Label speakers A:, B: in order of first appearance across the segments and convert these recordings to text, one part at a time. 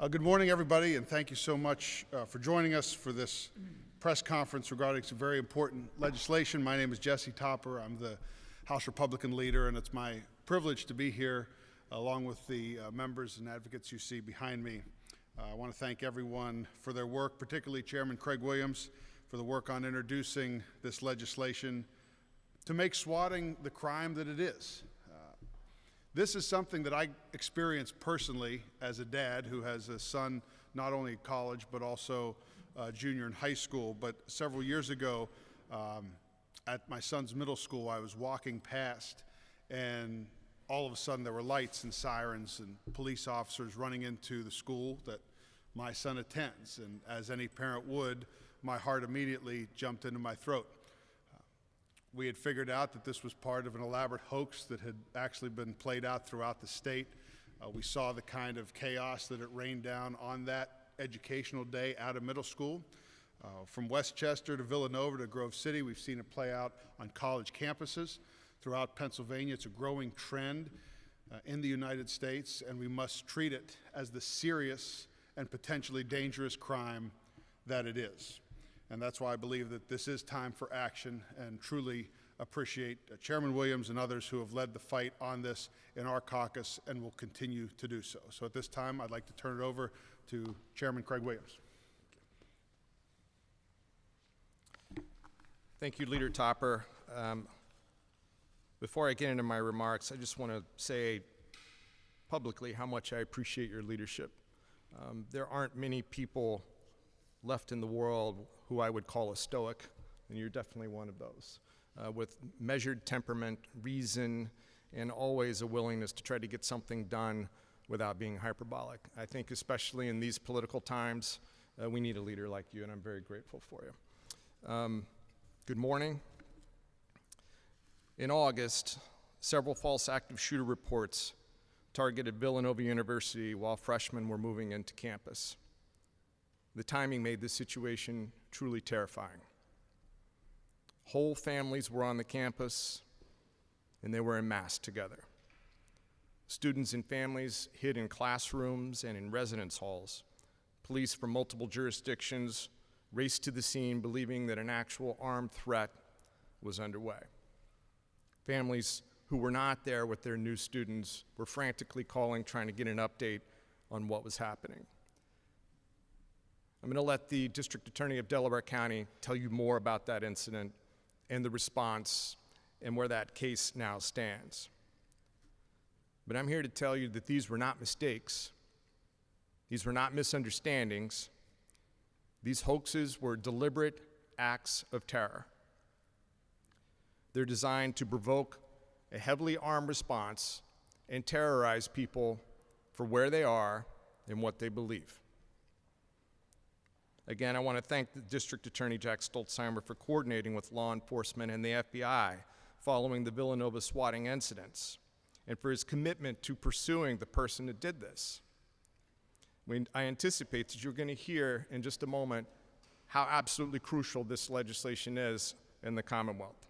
A: Good morning, everybody, and thank you so much for joining us for this press conference regarding some very important legislation. My name is Jesse Topper. I'm the House Republican leader, and it's my privilege to be here along with the members and advocates you see behind me. I want to thank everyone for their work, particularly Chairman Craig Williams for the work on introducing this legislation to make swatting the crime that it is. This is something that I experienced personally as a dad who has a son not only in college but also a junior in high school. But several years ago at my son's middle school, I was walking past and all of a sudden there were lights and sirens and police officers running into the school that my son attends. And as any parent would, my heart immediately jumped into my throat. We had figured out that this was part of an elaborate hoax that had actually been played out throughout the state. We saw the kind of chaos that it rained down on that educational day out of middle school. From Westchester to Villanova to Grove City, we've seen it play out on college campuses. Throughout Pennsylvania, it's a growing trend in the United States, and we must treat it as the serious and potentially dangerous crime that it is. And that's why I believe that this is time for action, and truly appreciate Chairman Williams and others who have led the fight on this in our caucus and will continue to do so. So at this time, I'd like to turn it over to Chairman Craig Williams.
B: Thank you, Leader Topper. Before I get into my remarks, I just want to say publicly how much I appreciate your leadership. There aren't many people left in the world who I would call a stoic, and you're definitely one of those, with measured temperament, reason, and always a willingness to try to get something done without being hyperbolic. I think especially in these political times, we need a leader like you, and I'm very grateful for you. Good morning. In August, several false active shooter reports targeted Villanova University while freshmen were moving into campus. The timing made this situation truly terrifying. Whole families were on the campus, and they were en masse together. Students and families hid in classrooms and in residence halls. Police from multiple jurisdictions raced to the scene, believing that an actual armed threat was underway. Families who were not there with their new students were frantically calling, trying to get an update on what was happening. I'm going to let the District Attorney of Delaware County tell you more about that incident and the response and where that case now stands. But I'm here to tell you that these were not mistakes. These were not misunderstandings. These hoaxes were deliberate acts of terror. They're designed to provoke a heavily armed response and terrorize people for where they are and what they believe. Again, I want to thank the District Attorney Jack Stoltzheimer for coordinating with law enforcement and the FBI following the Villanova swatting incidents, and for his commitment to pursuing the person that did this. I anticipate that you're going to hear in just a moment how absolutely crucial this legislation is in the Commonwealth.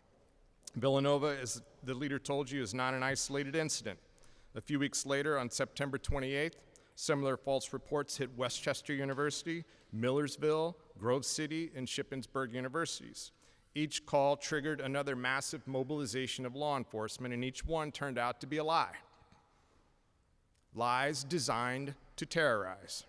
B: Villanova, as the leader told you, is not an isolated incident. A few weeks later, on September 28th, similar false reports hit Westchester University, Millersville, Grove City, and Shippensburg universities. Each call triggered another massive mobilization of law enforcement, and each one turned out to be a lie. Lies designed to terrorize.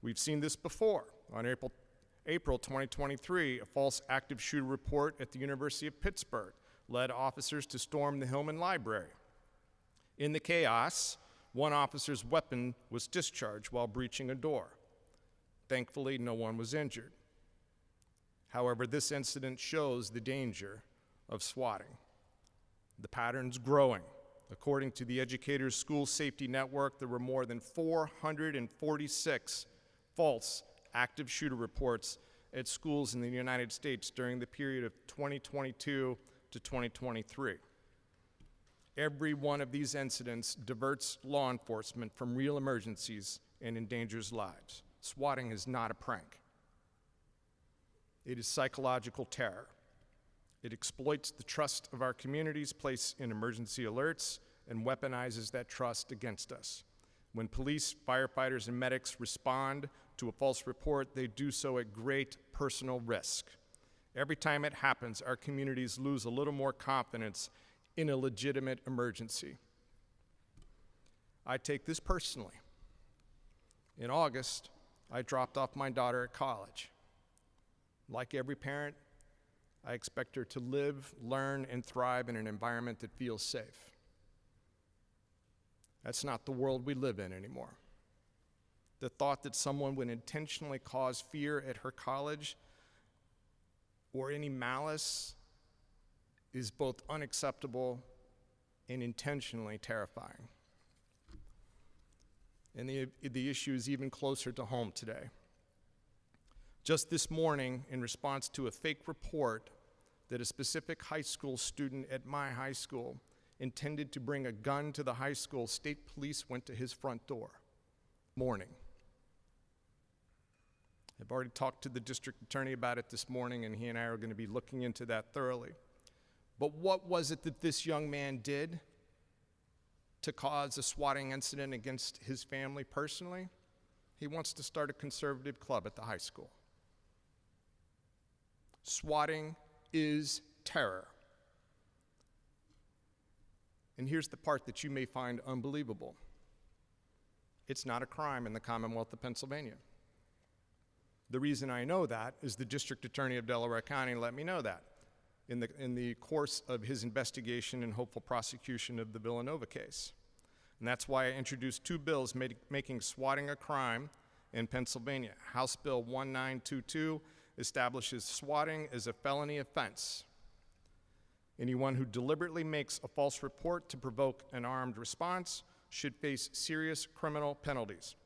B: We've seen this before. On April 2023, a false active shooter report at the University of Pittsburgh led officers to storm the Hillman Library. In the chaos, one officer's weapon was discharged while breaching a door. Thankfully, no one was injured. However, this incident shows the danger of swatting. The pattern's growing. According to the Educators School Safety Network, there were more than 446 false active shooter reports at schools in the United States during the period of 2022 to 2023. Every one of these incidents diverts law enforcement from real emergencies and endangers lives. Swatting is not a prank. It is psychological terror. It exploits the trust of our communities placed in emergency alerts and weaponizes that trust against us. When police, firefighters, and medics respond to a false report, they do so at great personal risk. Every time it happens, our communities lose a little more confidence in a legitimate emergency. I take this personally. In August, I dropped off my daughter at college. Like every parent, I expect her to live, learn, and thrive in an environment that feels safe. That's not the world we live in anymore. The thought that someone would intentionally cause fear at her college or any malice is both unacceptable and intentionally terrifying. And the issue is even closer to home today. Just this morning, in response to a fake report that a specific high school student at my high school intended to bring a gun to the high school, state police went to his front door. Morning. I've already talked to the district attorney about it this morning, and he and I are going to be looking into that thoroughly. But what was it that this young man did to cause a swatting incident against his family personally? He wants to start a conservative club at the high school. Swatting is terror. And here's the part that you may find unbelievable. It's not a crime in the Commonwealth of Pennsylvania. The reason I know that is the District Attorney of Delaware County let me know that in the course of his investigation and hopeful prosecution of the Villanova case. And that's why I introduced two bills making swatting a crime in Pennsylvania. House Bill 1922 establishes swatting as a felony offense. Anyone who deliberately makes a false report to provoke an armed response should face serious criminal penalties.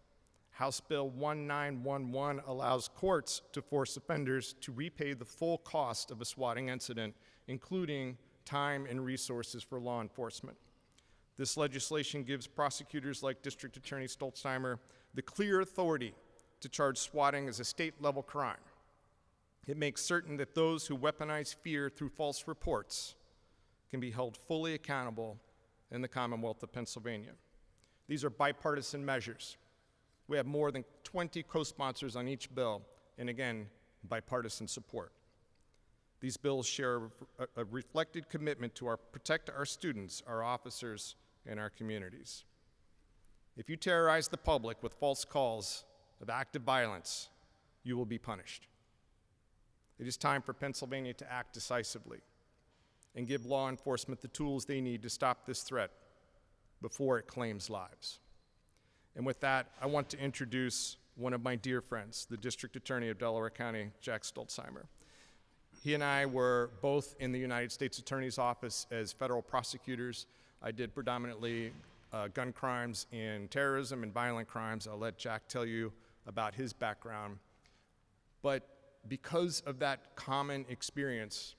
B: House Bill 1911 allows courts to force offenders to repay the full cost of a swatting incident, including time and resources for law enforcement. This legislation gives prosecutors like District Attorney Stolzheimer the clear authority to charge swatting as a state-level crime. It makes certain that those who weaponize fear through false reports can be held fully accountable in the Commonwealth of Pennsylvania. These are bipartisan measures. We have more than 20 co-sponsors on each bill, and again, bipartisan support. These bills share a reflected commitment to protect our students, our officers, and our communities. If you terrorize the public with false calls of active violence, you will be punished. It is time for Pennsylvania to act decisively and give law enforcement the tools they need to stop this threat before it claims lives. And with that, I want to introduce one of my dear friends, the District Attorney of Delaware County, Jack Stolzheimer. He and I were both in the United States Attorney's Office as federal prosecutors. I did predominantly gun crimes and terrorism and violent crimes. I'll let Jack tell you about his background. But because of that common experience,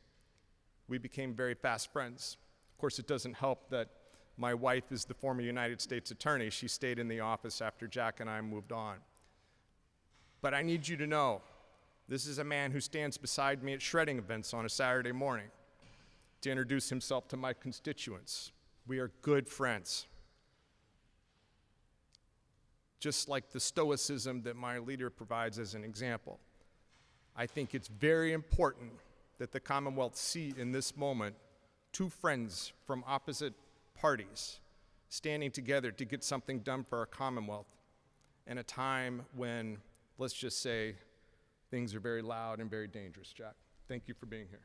B: we became very fast friends. Of course, it doesn't help that my wife is the former United States Attorney. She stayed in the office after Jack and I moved on. But I need you to know, this is a man who stands beside me at shredding events on a Saturday morning to introduce himself to my constituents. We are good friends. Just like the stoicism that my leader provides as an example. I think it's very important that the Commonwealth see in this moment two friends from opposite parties standing together to get something done for our Commonwealth in a time when, let's just say, things are very loud and very dangerous. Jack, thank you for being here.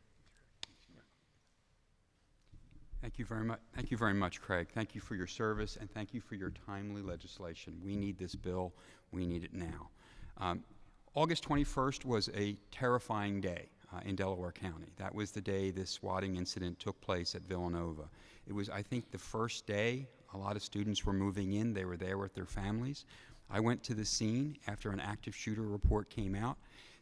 C: Thank you very much. Thank you very much, Craig. Thank you for your service, and thank you for your timely legislation. We need this bill. We need it now. August 21st was a terrifying day in Delaware County. That was the day this swatting incident took place at Villanova. It was, I think, the first day a lot of students were moving in. They were there with their families. I went to the scene after an active shooter report came out.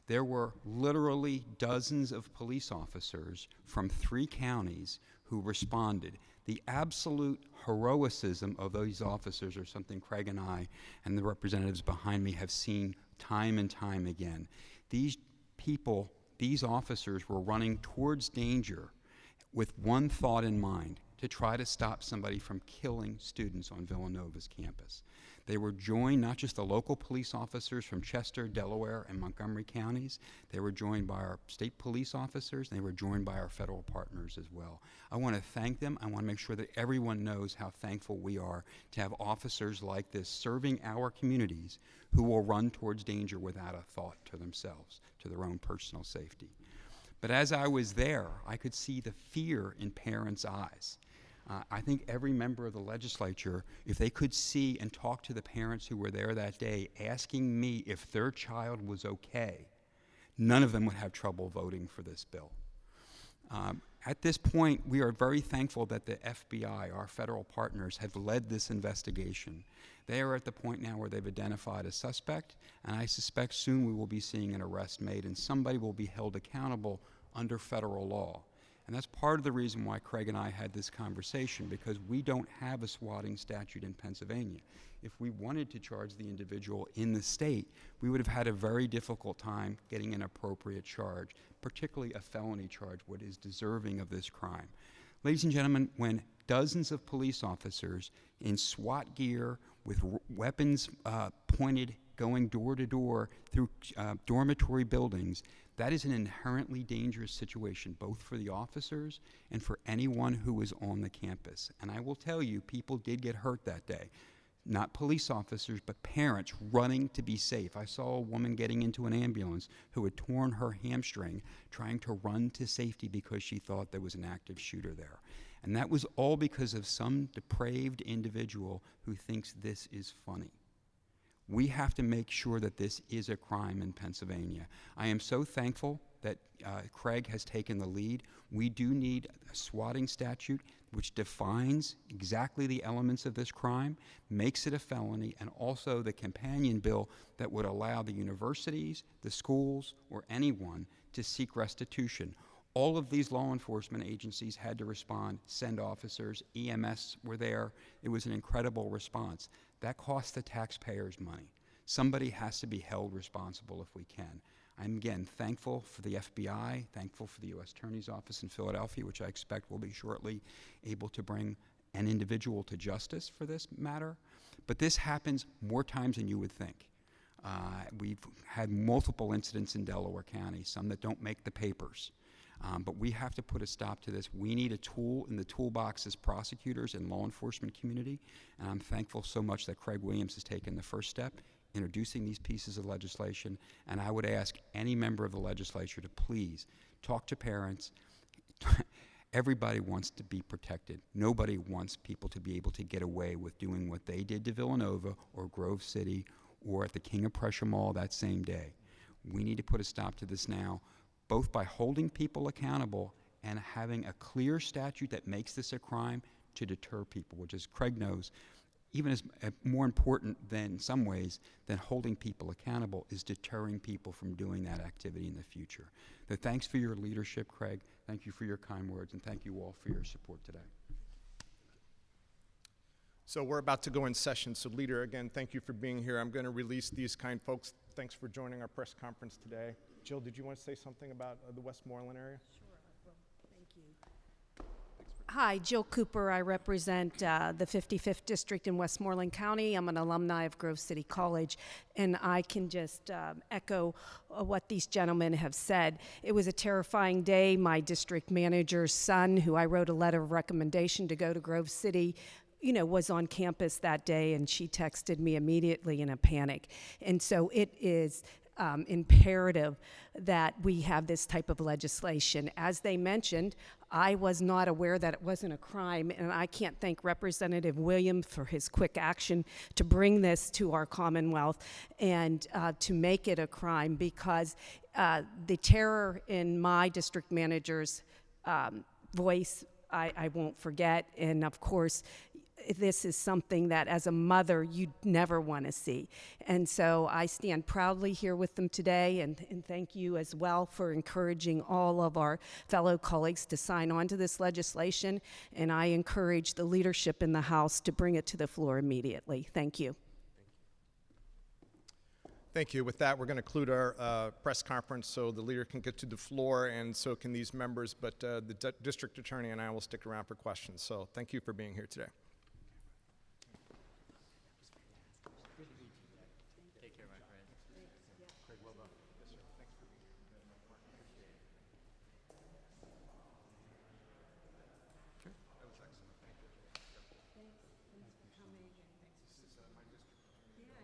C: There were literally dozens of police officers from 3 counties who responded. The absolute heroicism of those officers are something Craig and I and the representatives behind me have seen time and time again. These people, these officers were running towards danger with one thought in mind: to try to stop somebody from killing students on Villanova's campus. They were joined, not just the local police officers from Chester, Delaware, and Montgomery counties, they were joined by our state police officers, and they were joined by our federal partners as well. I want to thank them. I want to make sure that everyone knows how thankful we are to have officers like this serving our communities who will run towards danger without a thought to themselves, to their own personal safety. But as I was there, I could see the fear in parents' eyes. I think every member of the legislature, if they could see and talk to the parents who were there that day asking me if their child was okay, none of them would have trouble voting for this bill. At this point, we are very thankful that the FBI, our federal partners, have led this investigation. They are at the point now where they've identified a suspect, and I suspect soon we will be seeing an arrest made and somebody will be held accountable under federal law. And that's part of the reason why Craig and I had this conversation, because we don't have a swatting statute in Pennsylvania. If we wanted to charge the individual in the state, we would have had a very difficult time getting an appropriate charge, particularly a felony charge, what is deserving of this crime. Ladies and gentlemen, when dozens of police officers in SWAT gear with weapons pointed going door to door through dormitory buildings, that is an inherently dangerous situation, both for the officers and for anyone who was on the campus. And I will tell you, people did get hurt that day. Not police officers, but parents running to be safe. I saw a woman getting into an ambulance who had torn her hamstring trying to run to safety because she thought there was an active shooter there. And that was all because of some depraved individual who thinks this is funny. We have to make sure that this is a crime in Pennsylvania. I am so thankful that Craig has taken the lead. We do need a swatting statute which defines exactly the elements of this crime, makes it a felony, and also the companion bill that would allow the universities, the schools, or anyone to seek restitution. All of these law enforcement agencies had to respond, send officers, EMS were there. It was an incredible response. That costs the taxpayers money. Somebody has to be held responsible if we can. I'm again thankful for the FBI, thankful for the U.S. Attorney's Office in Philadelphia, which I expect will be shortly able to bring an individual to justice for this matter. But this happens more times than you would think. We've had multiple incidents in Delaware County, some that don't make the papers. But we have to put a stop to this. We need a tool in the toolbox as prosecutors and law enforcement community, and I'm thankful so much that Craig Williams has taken the first step, introducing these pieces of legislation, and I would ask any member of the legislature to please talk to parents. Everybody wants to be protected. Nobody wants people to be able to get away with doing what they did to Villanova or Grove City or at the King of Prussia Mall that same day. We need to put a stop to this now, both by holding people accountable and having a clear statute that makes this a crime to deter people, which, as Craig knows, even as more important than, in some ways, than holding people accountable is deterring people from doing that activity in the future. So thanks for your leadership, Craig. Thank you for your kind words, and thank you all for your support today.
B: So we're about to go in session. So leader, again, thank you for being here. I'm going to release these kind folks. Thanks for joining our press conference today. Jill, did you want to say something about the Westmoreland area?
D: Sure, I will. Thank you. Hi, Jill Cooper. I represent the 55th District in Westmoreland County. I'm an alumni of Grove City College, and I can just echo what these gentlemen have said. It was a terrifying day. My district manager's son, who I wrote a letter of recommendation to go to Grove City, was on campus that day, and she texted me immediately in a panic. And so it is imperative that we have this type of legislation. As they mentioned, I was not aware that it wasn't a crime, and I can't thank Representative Williams for his quick action to bring this to our Commonwealth and to make it a crime, because the terror in my district manager's voice, I won't forget, and of course, this is something that as a mother you'd never want to see. And so I stand proudly here with them today, and thank you as well for encouraging all of our fellow colleagues to sign on to this legislation, and I encourage the leadership in the House to bring it to the floor immediately. Thank you.
B: Thank you. With that, we're going to conclude our press conference so the leader can get to the floor, and so can these members, but the district attorney and I will stick around for questions. So thank you for being here today.
E: Take care, my friend. Craig, well done.